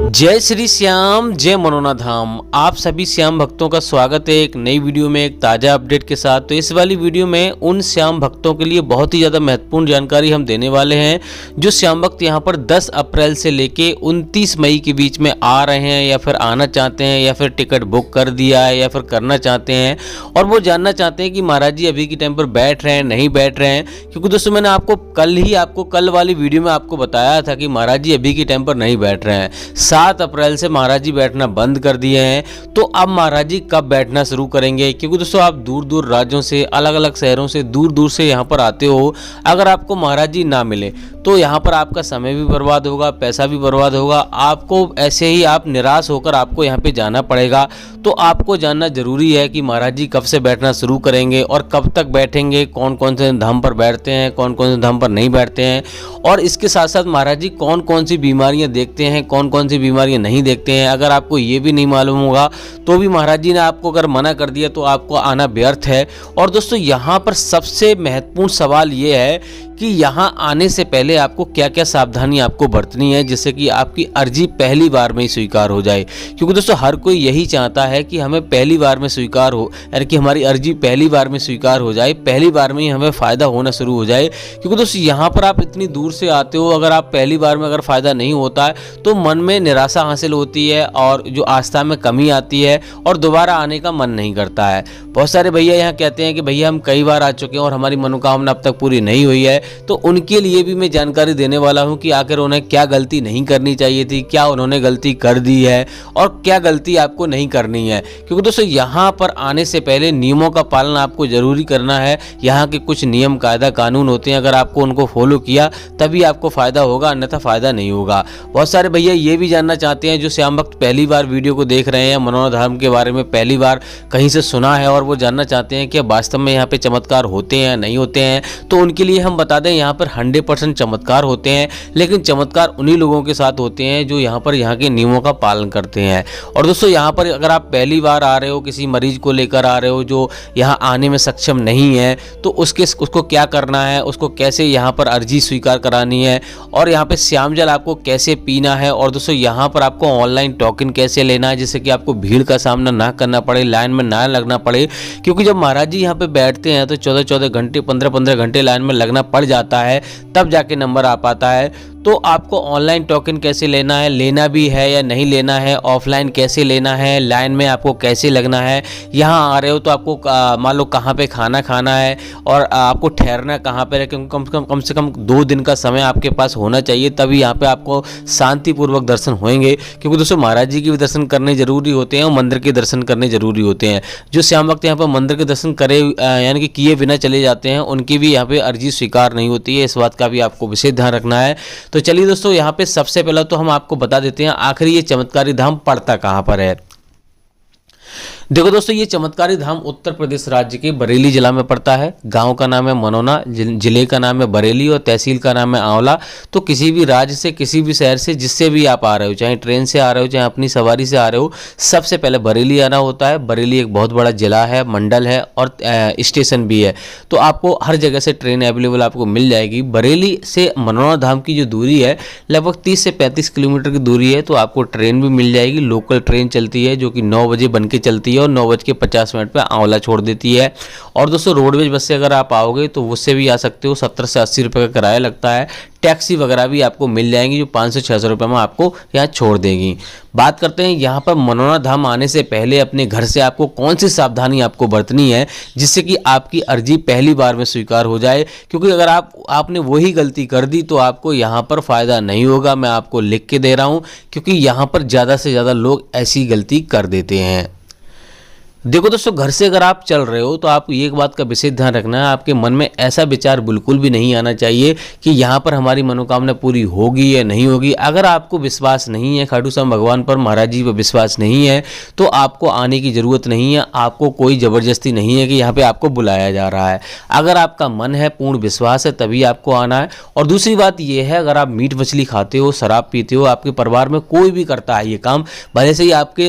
जय श्री श्याम, जय मनोना धाम। आप सभी श्याम भक्तों का स्वागत है एक नई वीडियो में, एक ताज़ा अपडेट के साथ। तो इस वाली वीडियो में उन श्याम भक्तों के लिए बहुत ही ज़्यादा महत्वपूर्ण जानकारी हम देने वाले हैं जो श्याम भक्त यहाँ पर 10 अप्रैल से लेके 29 मई के बीच में आ रहे हैं या फिर आना चाहते हैं या फिर टिकट बुक कर दिया है या फिर करना चाहते हैं और वो जानना चाहते हैं कि महाराज जी अभी के टाइम पर बैठ रहे हैं नहीं बैठ रहे हैं। क्योंकि दोस्तों मैंने कल वाली वीडियो में आपको बताया था कि महाराज जी अभी के टाइम पर नहीं बैठ रहे हैं। 7 अप्रैल से महाराज जी बैठना बंद कर दिए हैं। तो अब महाराज जी कब बैठना शुरू करेंगे? क्योंकि दोस्तों आप दूर दूर राज्यों से, अलग अलग शहरों से, दूर दूर से यहाँ पर आते हो। अगर आपको महाराज जी ना मिले तो यहाँ पर आपका समय भी बर्बाद होगा, पैसा भी बर्बाद होगा। आपको ऐसे ही आप निराश होकर आपको यहाँ पे जाना पड़ेगा। तो आपको जानना जरूरी है कि महाराज जी कब से बैठना शुरू करेंगे और कब तक बैठेंगे, कौन कौन से धाम पर बैठते हैं, कौन कौन से धाम पर नहीं बैठते हैं, और इसके साथ साथ महाराज जी कौन कौन सी बीमारियां देखते हैं, कौन कौन सी बीमारियां नहीं देखते हैं। अगर आपको ये भी नहीं मालूम होगा तो भी महाराज जी ने आपको अगर मना कर दिया तो आपको आना व्यर्थ है। और दोस्तों यहाँ पर सबसे महत्वपूर्ण सवाल ये है कि यहाँ आने से पहले आपको क्या क्या सावधानी आपको बरतनी है जिससे कि आपकी अर्जी पहली बार में ही स्वीकार हो जाए। क्योंकि दोस्तों हर कोई यही चाहता है कि हमें पहली बार में स्वीकार हो, यानी कि हमारी अर्जी पहली बार में स्वीकार हो जाए, पहली बार में ही हमें फ़ायदा होना शुरू हो जाए। क्योंकि दोस्तों यहाँ पर आप इतनी दूर से आते हो, अगर आप पहली बार में अगर फ़ायदा नहीं होता है तो मन में निराशा हासिल होती है और जो आस्था में कमी आती है और दोबारा आने का मन नहीं करता है। बहुत सारे भैया यहाँ कहते हैं कि भैया हम कई बार आ चुके हैं और हमारी मनोकामना अब तक पूरी नहीं हुई है। तो उनके लिए भी मैं जानकारी देने वाला हूं कि आखिर उन्हें क्या गलती नहीं करनी चाहिए थी, क्या उन्होंने गलती कर दी है और क्या गलती आपको नहीं करनी है। क्योंकि दोस्तों यहाँ पर आने से पहले नियमों का पालन आपको जरूरी करना है। यहाँ के कुछ नियम कायदा कानून होते हैं, अगर आपको उनको फॉलो किया तभी आपको फ़ायदा होगा, अन्यथा फ़ायदा नहीं होगा। बहुत सारे भैया ये भी जानना चाहते हैं जो श्याम भक्त पहली बार वीडियो को देख रहे हैं, मनोना धाम के बारे में पहली बार कहीं से सुना है और वो जानना चाहते हैं कि वास्तव में यहाँ पे चमत्कार होते हैं नहीं होते हैं। तो उनके लिए हम बता दें यहाँ पर 100% चमत्कार होते हैं, लेकिन चमत्कार उन्हीं लोगों के साथ होते हैं जो यहाँ के नियमों का पालन करते हैं। और दोस्तों यहाँ पर अगर आप पहली बार आ रहे हो, किसी मरीज को लेकर आ रहे हो जो यहाँ आने में सक्षम नहीं है, तो उसको क्या करना है, उसको कैसे यहाँ पर अर्जी स्वीकार करानी है और यहाँ पे श्याम जल आपको कैसे पीना है। और दोस्तों यहाँ पर आपको ऑनलाइन टोकन कैसे लेना है जिससे कि आपको भीड़ का सामना ना करना पड़े, लाइन में ना लगना पड़े। क्योंकि जब महाराज जी यहाँ पे बैठते हैं तो 14-14 घंटे, 15-15 घंटे लाइन में लगना पड़ जाता है, तब जाके नंबर आ पाता है। तो आपको ऑनलाइन टोकन कैसे लेना है, लेना भी है या नहीं लेना है, ऑफलाइन कैसे लेना है, लाइन में आपको कैसे लगना है, यहाँ आ रहे हो तो आपको मान लो कहाँ पे खाना खाना है और आपको ठहरना कहाँ पे है। क्योंकि कम से कम 2 दिन का समय आपके पास होना चाहिए, तभी यहाँ पे आपको शांतिपूर्वक दर्शन होंगे। क्योंकि दोस्तों महाराज जी के भी दर्शन करने जरूरी होते हैं और मंदिर के दर्शन करने जरूरी होते हैं। जो श्याम भक्त यहाँ पर मंदिर के दर्शन करे यानी कि किए बिना चले जाते हैं, उनकी भी यहाँ पे अर्जी स्वीकार नहीं होती है। इस बात का भी आपको विशेष ध्यान रखना है। तो चलिए दोस्तों यहाँ पे सबसे पहला तो हम आपको बता देते हैं आखिर ये चमत्कारी धाम पड़ता कहाँ पर है। देखो दोस्तों ये चमत्कारी धाम उत्तर प्रदेश राज्य के बरेली जिला में पड़ता है। गांव का नाम है मनोना, जिले का नाम है बरेली और तहसील का नाम है आंवला। तो किसी भी राज्य से, किसी भी शहर से, जिससे भी आप आ रहे हो, चाहे ट्रेन से आ रहे हो, चाहे अपनी सवारी से आ रहे हो, सबसे पहले बरेली आना होता है। बरेली एक बहुत बड़ा जिला है, मंडल है और स्टेशन भी है। तो आपको हर जगह से ट्रेन अवेलेबल आपको मिल जाएगी। बरेली से मनोना धाम की जो दूरी है लगभग 30 से 35 किलोमीटर की दूरी है। तो आपको ट्रेन भी मिल जाएगी, लोकल ट्रेन चलती है जो कि 9 बजे बन के चलती है और 9:50 पे आंवला छोड़ देती है। और दोस्तों रोडवेज बस से अगर आप आओगे तो उससे भी आ सकते हो, 70 से 80 रुपये का किराया लगता है। टैक्सी वगैरह भी आपको मिल जाएंगी जो 500-600 रुपये में आपको यहाँ छोड़ देगी। बात करते हैं यहाँ पर मनोना धाम आने से पहले अपने घर से आपको कौन सी सावधानी आपको बरतनी है जिससे कि आपकी अर्जी पहली बार में स्वीकार हो जाए। क्योंकि अगर आपने वही गलती कर दी तो आपको यहाँ पर फ़ायदा नहीं होगा। मैं आपको लिख के दे रहा हूँ क्योंकि यहाँ पर ज़्यादा से ज़्यादा लोग ऐसी गलती कर देते हैं। देखो दोस्तों घर से अगर आप चल रहे हो तो आपको एक बात का विशेष ध्यान रखना है, आपके मन में ऐसा विचार बिल्कुल भी नहीं आना चाहिए कि यहाँ पर हमारी मनोकामना पूरी होगी या नहीं होगी। अगर आपको विश्वास नहीं है खाटू श्याम भगवान पर, महाराज जी पर विश्वास नहीं है तो आपको आने की ज़रूरत नहीं है। आपको कोई ज़बरदस्ती नहीं है कि यहाँ पर आपको बुलाया जा रहा है। अगर आपका मन है, पूर्ण विश्वास है, तभी आपको आना है। और दूसरी बात यह है अगर आप मीट मछली खाते हो, शराब पीते हो, आपके परिवार में कोई भी करता है ये काम, भले से ही आपके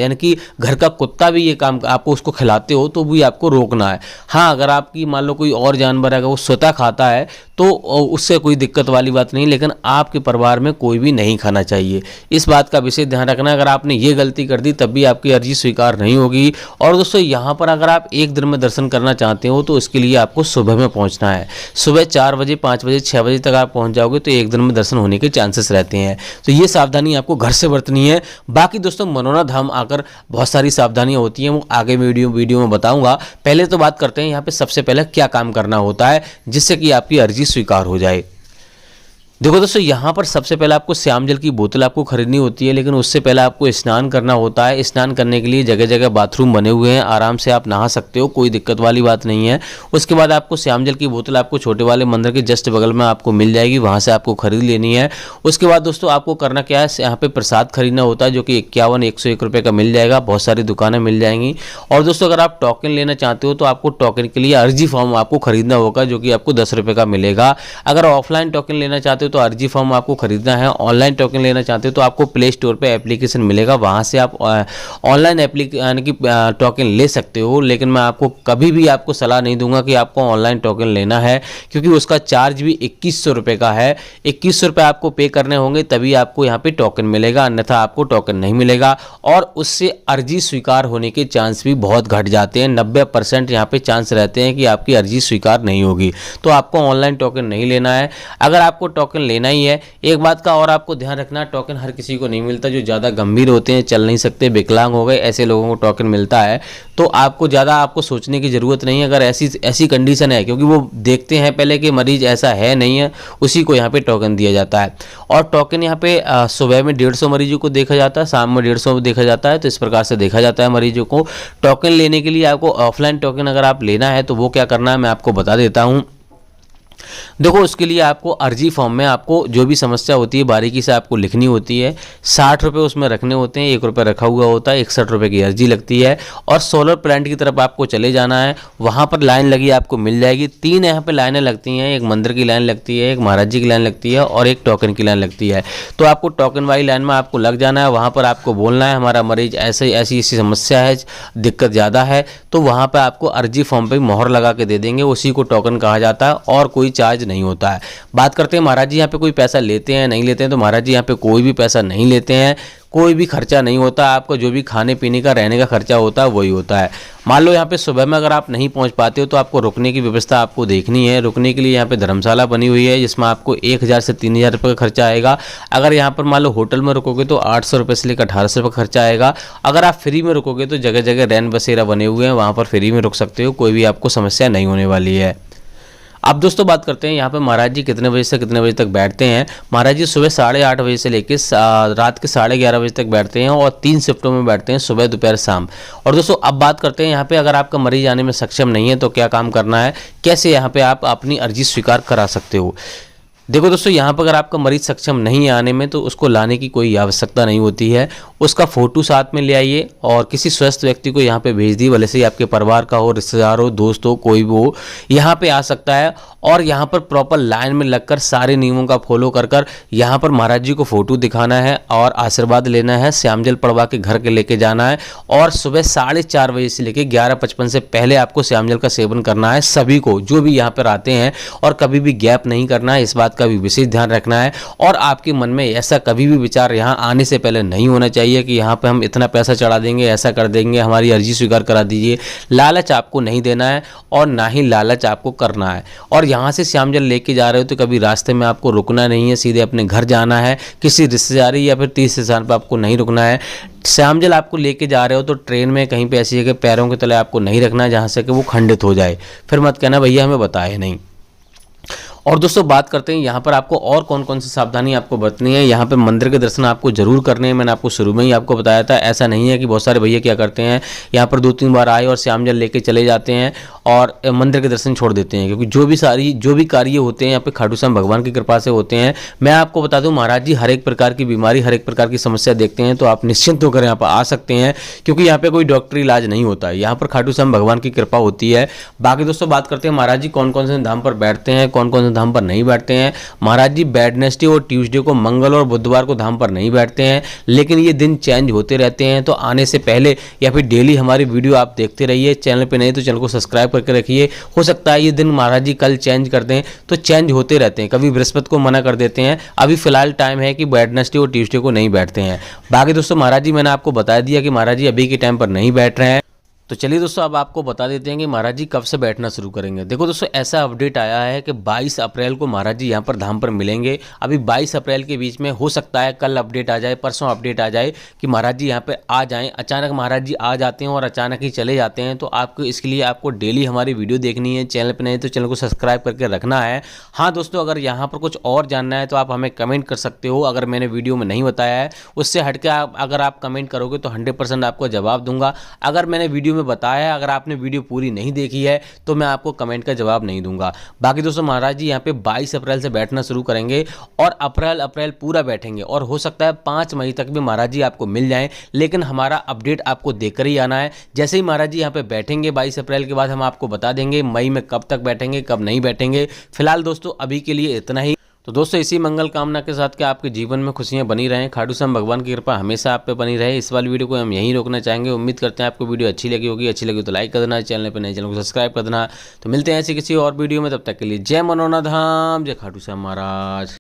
यानी कि घर का कुत्ता भी ये काम काम आपको उसको खिलाते हो तो भी आपको रोकना है। हाँ, अगर आपकी मान लो कोई और जानवर है अगर वो स्वतः खाता है तो उससे कोई दिक्कत वाली बात नहीं, लेकिन आपके परिवार में कोई भी नहीं खाना चाहिए। इस बात का विशेष ध्यान रखना। अगर आपने ये गलती कर दी तब भी आपकी अर्जी स्वीकार नहीं होगी। और दोस्तों यहाँ पर अगर आप एक दिन में दर्शन करना चाहते हो तो इसके लिए आपको सुबह में पहुँचना है। सुबह 4 बजे, 5 बजे, 6 बजे तक आप पहुँच जाओगे तो एक दिन में दर्शन होने के चांसेस रहते हैं। तो ये सावधानी आपको घर से बरतनी है। बाकी दोस्तों मनोना धाम आकर बहुत सारी सावधानियाँ होती हैं, वो आगे वीडियो में बताऊँगा। पहले तो बात करते हैं यहाँ पे सबसे पहले क्या काम करना होता है जिससे कि आपकी अर्जी स्वीकार हो जाए। देखो दोस्तों, यहाँ पर सबसे पहले आपको श्याम जल की बोतल आपको खरीदनी होती है, लेकिन उससे पहले आपको स्नान करना होता है। स्नान करने के लिए जगह जगह बाथरूम बने हुए हैं, आराम से आप नहा सकते हो, कोई दिक्कत वाली बात नहीं है। उसके बाद आपको श्याम जल की बोतल आपको छोटे वाले मंदिर के जस्ट बगल में आपको मिल जाएगी, वहाँ से आपको खरीद लेनी है। उसके बाद दोस्तों आपको करना क्या है, यहाँ पे प्रसाद खरीदना होता है जो कि 51-101 रुपये का मिल जाएगा, बहुत सारी दुकानें मिल जाएंगी। और दोस्तों अगर आप टोकन लेना चाहते हो तो आपको टोकन के लिए अर्जी फॉर्म आपको खरीदना होगा जो कि आपको 10 रुपये का मिलेगा। अगर ऑफलाइन टोकन लेना चाहते हो तो अर्जी फॉर्म आपको खरीदना है। ऑनलाइन टोकन लेना चाहते हो तो आपको प्ले स्टोर पे एप्लीकेशन मिलेगा, वहां से आप ऑनलाइन यानी कि टोकन ले सकते हो। लेकिन मैं आपको कभी भी आपको सलाह नहीं दूंगा कि आपको ऑनलाइन टोकन लेना है, क्योंकि उसका चार्ज भी 2100 रुपये का है। 2100 रुपये आपको पे करने होंगे तभी आपको यहाँ पे टोकन मिलेगा, अन्यथा आपको टोकन नहीं मिलेगा। और उससे अर्जी स्वीकार होने के चांस भी बहुत घट जाते हैं, 90% यहाँ पे चांस रहते हैं कि आपकी अर्जी स्वीकार नहीं होगी। तो आपको ऑनलाइन टोकन नहीं लेना है। अगर आपको टोकन लेना ही है, एक बात का और आपको ध्यान रखना, टोकन हर किसी को नहीं मिलता। जो ज़्यादा गंभीर होते हैं, चल नहीं सकते, विकलांग हो गए, ऐसे लोगों को टोकन मिलता है। तो आपको ज़्यादा आपको सोचने की ज़रूरत नहीं है। अगर ऐसी कंडीशन है, क्योंकि वो देखते हैं पहले कि मरीज ऐसा है नहीं है, उसी को यहाँ पे टोकन दिया जाता है। और टोकन यहाँ पे सुबह में 150 मरीजों को देखा जाता है, शाम में 150 देखा जाता है। तो इस प्रकार से देखा जाता है मरीजों को। टोकन लेने के लिए आपको ऑफलाइन टोकन अगर आप लेना है तो वो क्या करना है मैं आपको बता देता हूँ। देखो, उसके लिए आपको अर्जी फॉर्म में आपको जो भी समस्या होती है बारीकी से आपको लिखनी होती है। 60 रुपये उसमें रखने होते हैं, 1 रुपये रखा हुआ होता है, 61 रुपये की अर्जी लगती है। और सोलर प्लांट की तरफ आपको चले जाना है, वहाँ पर लाइन लगी आपको मिल जाएगी। 3 यहाँ पे लाइनें लगती हैं, एक मंदिर की लाइन लगती है, एक महाराज जी की लाइन लगती है और एक टोकन की लाइन लगती है। तो आपको टोकन वाली लाइन में आपको लग जाना है, वहाँ पर आपको बोलना है हमारा मरीज ऐसी समस्या है, दिक्कत ज़्यादा है। तो वहाँ पर आपको अर्जी फॉर्म पर मोहर लगा के दे देंगे, उसी को टोकन कहा जाता है और कोई चार्ज नहीं होता है। बात करते हैं महाराज जी यहाँ पे कोई पैसा लेते हैं नहीं लेते हैं, तो महाराज जी यहाँ पे कोई भी पैसा नहीं लेते हैं, कोई भी खर्चा नहीं होता। आपका जो भी खाने पीने का रहने का खर्चा होता है वही होता है। मान लो यहाँ पे सुबह में अगर आप नहीं पहुँच पाते हो तो आपको रुकने की व्यवस्था आपको देखनी है। रुकने के लिए यहाँ पे धर्मशाला बनी हुई है जिसमें आपको 1000 से 3000 रुपये का खर्चा आएगा। अगर यहाँ पर मान लो होटल में रुकोगे तो 800 रुपये से लेकर 1800 रुपये खर्चा आएगा। अगर आप फ्री में रुकोगे तो जगह जगह रैन बसेरा बने हुए हैं, वहाँ पर फ्री में रुक सकते हो, कोई भी आपको समस्या नहीं होने वाली है। अब दोस्तों बात करते हैं यहाँ पे महाराज जी कितने बजे से कितने बजे तक बैठते हैं। महाराज जी सुबह 8:30 बजे से लेकर रात के 11:30 बजे तक बैठते हैं और 3 शिफ्टों में बैठते हैं, सुबह दोपहर शाम। और दोस्तों अब बात करते हैं यहाँ पे अगर आपका मरीज आने में सक्षम नहीं है तो क्या काम करना है, कैसे यहाँ पे आप अपनी अर्जी स्वीकार करा सकते हो। देखो दोस्तों, यहाँ पर अगर आपका मरीज सक्षम नहीं है आने में तो उसको लाने की कोई आवश्यकता नहीं होती है। उसका फ़ोटो साथ में ले आइए और किसी स्वस्थ व्यक्ति को यहाँ पे भेज दिए, भले से आपके परिवार का हो, रिश्तेदार हो, दोस्त हो, कोई भी हो, यहाँ पे आ सकता है। और यहाँ पर प्रॉपर लाइन में लगकर सारे नियमों का फॉलो कर यहाँ पर महाराज जी को फ़ोटो दिखाना है और आशीर्वाद लेना है। श्याम जल पड़वा के घर के लेके जाना है और सुबह 4:30 बजे से लेकर 11:55 से पहले आपको श्याम जल का सेवन करना है सभी को, जो भी यहाँ पर आते हैं। और कभी भी गैप नहीं करना है, इस बात का भी विशेष ध्यान रखना है। और आपके मन में ऐसा कभी भी विचार यहाँ आने से पहले नहीं होना चाहिए कि यहाँ पे हम इतना पैसा चढ़ा देंगे, ऐसा कर देंगे, हमारी अर्जी स्वीकार करा दीजिए। लालच आपको नहीं देना है और ना ही लालच आपको करना है। और यहाँ से श्याम जल लेके जा रहे हो तो कभी रास्ते में आपको रुकना नहीं है, सीधे अपने घर जाना है। किसी रिश्तेदारी या फिर तीसरे स्थान पर आपको नहीं रुकना है। श्याम जल आपको लेके जा रहे हो तो ट्रेन में कहीं पे ऐसी जगह पैरों के तले आपको नहीं रखना है जहाँ से कि वो खंडित हो जाए, फिर मत कहना भैया हमें बताया नहीं। और दोस्तों बात करते हैं यहाँ पर आपको और कौन कौन सी सावधानी आपको बरतनी है। यहाँ पे मंदिर के दर्शन आपको जरूर करने हैं, मैंने आपको शुरू में ही आपको बताया था। ऐसा नहीं है कि बहुत सारे भैया क्या करते हैं, यहाँ पर 2-3 बार आए और श्याम जल लेके चले जाते हैं और मंदिर के दर्शन छोड़ देते हैं, क्योंकि जो भी कार्य होते हैं यहाँ पे खाटू श्याम भगवान की कृपा से होते हैं। मैं आपको बता दूं महाराज जी हर एक प्रकार की बीमारी, हर एक प्रकार की समस्या देखते हैं, तो आप निश्चिंत होकर यहाँ पर आ सकते हैं, क्योंकि यहाँ पे कोई डॉक्टरी इलाज नहीं होता है, यहाँ पर खाटू श्याम भगवान की कृपा होती है। बाकी दोस्तों बात करते हैं महाराज जी कौन कौन से धाम पर बैठते हैं, कौन कौन से धाम पर नहीं बैठते हैं। महाराज जी वेडनेसडे और ट्यूसडे को, मंगल और बुधवार को धाम पर नहीं बैठते हैं, लेकिन ये दिन चेंज होते रहते हैं। तो आने से पहले या फिर डेली हमारी वीडियो आप देखते रहिए। चैनल पे नहीं तो चैनल को सब्सक्राइब करके रखिए। हो सकता है ये दिन महाराज जी कल चेंज कर दें, तो चेंज होते रहते हैं, कभी बृहस्पति को मना कर देते हैं। अभी फिलहाल टाइम है कि वेडनेसडे और ट्यूसडे को नहीं बैठते हैं। बाकी दोस्तों महाराज जी मैंने आपको बता दिया कि महाराज जी अभी के टाइम पर नहीं बैठ रहे हैं। तो चलिए दोस्तों अब आपको बता देते हैं कि महाराज जी कब से बैठना शुरू करेंगे। देखो दोस्तों ऐसा अपडेट आया है कि 22 अप्रैल को महाराज जी यहाँ पर धाम पर मिलेंगे। अभी 22 अप्रैल के बीच में हो सकता है कल अपडेट आ जाए, परसों अपडेट आ जाए कि महाराज जी यहाँ पे आ जाएं। अचानक महाराज जी आ जाते हैं और अचानक ही चले जाते हैं, तो आपको इसके लिए आपको डेली हमारी वीडियो देखनी है। चैनल पर नहीं तो चैनल को सब्सक्राइब करके रखना है। हाँ दोस्तों अगर यहाँ पर कुछ और जानना है तो आप हमें कमेंट कर सकते हो। अगर मैंने वीडियो में नहीं बताया है उससे हटके अगर आप कमेंट करोगे तो 100% आपको जवाब दूंगा। अगर मैंने वीडियो में बताया है, अगर आपने वीडियो पूरी नहीं देखी है तो मैं आपको कमेंट का जवाब नहीं दूंगा। बाकी दोस्तों महाराज जी यहाँ पे 22 अप्रैल से बैठना शुरू करेंगे और अप्रैल पूरा बैठेंगे, और हो सकता है 5 मई तक भी महाराज जी आपको मिल जाएं, लेकिन हमारा अपडेट आपको देकर ही आना है। जैसे ही महाराज जी यहाँ पे बैठेंगे 22 अप्रैल के बाद हम आपको बता देंगे मई में कब तक बैठेंगे, कब नहीं बैठेंगे। फिलहाल दोस्तों अभी के लिए इतना ही। तो दोस्तों इसी मंगल कामना के साथ कि आपके जीवन में खुशियां बनी रहें, खाटू श्याम भगवान की कृपा हमेशा आप पे बनी रहे। इस वाली वीडियो को हम यहीं रोकना चाहेंगे। उम्मीद करते हैं आपको वीडियो अच्छी लगी होगी। अच्छी लगी तो लाइक कर देना, चैनल पे नए चैनल को सब्सक्राइब कर देना। तो मिलते हैं ऐसी किसी और वीडियो में, तब तक के लिए जय मनोना धाम, जय खाटू श्याम महाराज।